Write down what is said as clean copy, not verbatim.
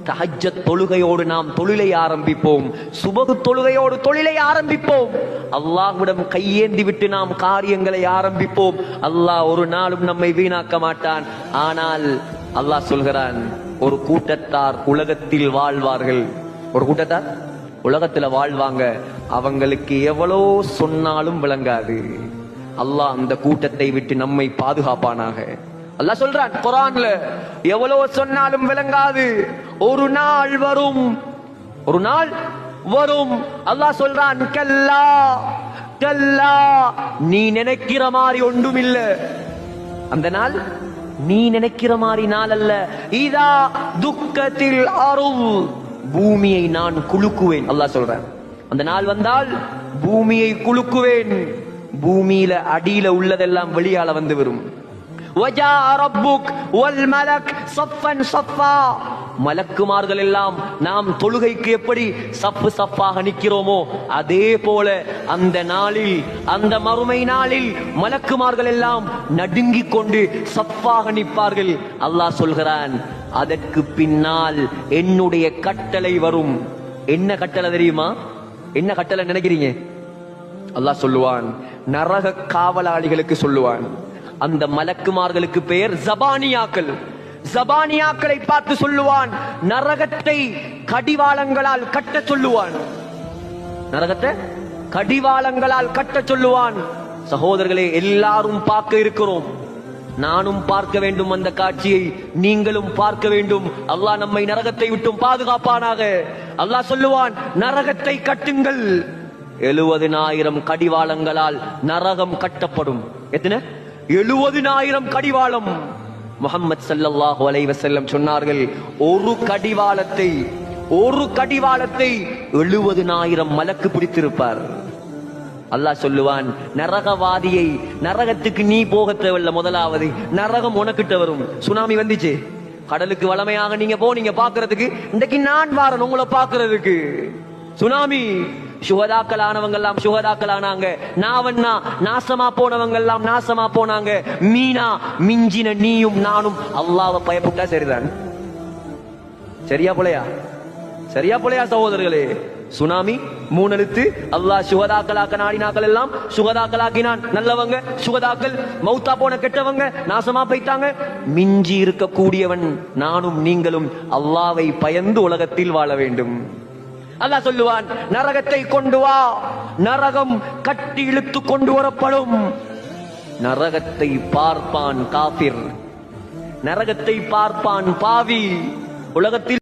தஹஜ்ஜத் தொழுகையோடு நாம் தொழிலை ஆரம்பிப்போம், சுபகு தொழுகையோடு தொழிலை ஆரம்பிப்போம், அல்லாஹ்விடம் கையேந்தி விட்டு நாம் காரியங்களை ஆரம்பிப்போம். அல்லாஹ் ஒரு நாளும் நம்மை வீணாக்க மாட்டான். ஆனால் அல்லாஹ் சொல்கிறான், ஒரு கூட்டத்தார் உலகத்தில் வாழ்வார்கள், ஒரு கூட்டத்தார் உலகத்துல வாழ்வாங்க, அவங்களுக்கு எவ்வளோ சொன்னாலும் விளங்காது. அல்லாஹ் அந்த கூட்டத்தை விட்டு நம்மை பாதுகாப்பானாக. அல்லாஹ் சொல்றான் குர்ஆன்ல, எவ்வளவு சொன்னாலும் விளங்காது, ஒரு நாள் வரும், ஒரு நாள் வரும். அல்லாஹ் சொல்றான், கல்லா கல்லா, நீ நினைக்கிற மாதிரி ஒன்றும் இல்ல, அந்த நாள் நீ நினைக்கிற மாதிரி நாள் அல்ல. இதா துக்கத்தில் அருள், பூமியை நான் குலுக்குவேன். அல்லாஹ் சொல்றான், அந்த நாள் வந்தால் பூமியை குலுக்குவேன், பூமியில அடியில உள்ளதெல்லாம் வெளியால வந்து வரும். وَجَاءَ رَبُّكَ وَالْمَلَكُ صَفًّا صَفًّا, மலக்குமார்கள் எல்லாம் நாம் தொழுகைக்கு எப்படி சப்பு சப்பாக நிற்கிறோமோ அதே போல அந்த நாளில், அந்த மறுமை நாளில் மலக்குமார்கள் எல்லாம் நடுங்கிக் கொண்டு சப்பாக நிற்பார்கள். அல்லாஹ் சொல்கிறான், அதற்கு பின்னால் என்னுடைய கட்டளை வரும். என்ன கட்டளை தெரியுமா? என்ன கட்டளை நினைக்கிறீங்க? அல்லாஹ் சொல்லுவான், நரக காவலாளிகளுக்கு சொல்லுவான். அந்த மலக்குமார்களுக்கு பெயர் ஜபானியாக்கள். ஜபானியாக்களை பார்த்து சொல்லுவான், நரகத்தை கடிவாளங்களால் கட்ட சொல்லுவான். நரகத்தை கடிவாளங்களால் கட்ட சொல்லுவான். சகோதரர்களே, எல்லாரும் பார்க்க இருக்கிறோம், நானும் பார்க்க வேண்டும் அந்த காட்சியை, நீங்களும் பார்க்க வேண்டும். அல்லாஹ் நம்மை நரகத்தை விட்டும் பாதுகாப்பானாக. அல்லாஹ் சொல்லுவான், நரகத்தை கட்டுங்கள். 70,000 கடிவாளங்களால் நரகம் கட்டப்படும். எத்தனை? 70,000 கடிவாளம். முஹம்மது ஸல்லல்லாஹு அலைஹி வஸல்லம் சொன்னார்கள், ஒரு கடிவாளத்தை 70,000 மலக்கு பிடித்திருப்பார். அல்லாஹ் சொல்லுவான், நரகவாதியை, நரகத்துக்கு நீ போக தேவையில்ல, முதலாவது நரகம் உனக்கிட்ட வரும். சுனாமி வந்துச்சு, கடலுக்கு வளமையாக நீங்க போனீங்க பாக்குறதுக்கு, இன்றைக்கு நான் வாரன் உங்களை பாக்குறதுக்கு. சுனாமி, சுகதாக்கள் ஆனவங்க எல்லாம் சுகதாக்கள் ஆனாங்க, நாவண்ணா நாசமா போனவங்க எல்லாம் நாசமா போனாங்க. மீனா மிஞ்சின நீயும் நானும் அல்லாஹ்வை பயப்பட்டா சரிதான். சரியா போலையா? சரியா போலையா சகோதரர்களே? சுனாமி 3 எழுத்து. அல்லாஹ் சுகதாக்களாக்க நாடினாக்கள் எல்லாம் சுகதாக்களாக்கினான். நல்லவங்க சுகதாக்கள், மௌத்தா போன கெட்டவங்க நாசமா போயிட்டாங்க. மிஞ்சி இருக்கக்கூடியவன் நானும் நீங்களும் அல்லாஹ்வை பயந்து உலகத்தில் வாழ வேண்டும். அல்லாஹ் சொல்லுவான், நரகத்தை கொண்டு வா. நரகம் கட்டி இழுத்து கொண்டு வரப்படும். நரகத்தை பார்ப்பான் காபிர், நரகத்தை பார்ப்பான் பாவி. உலகத்தில்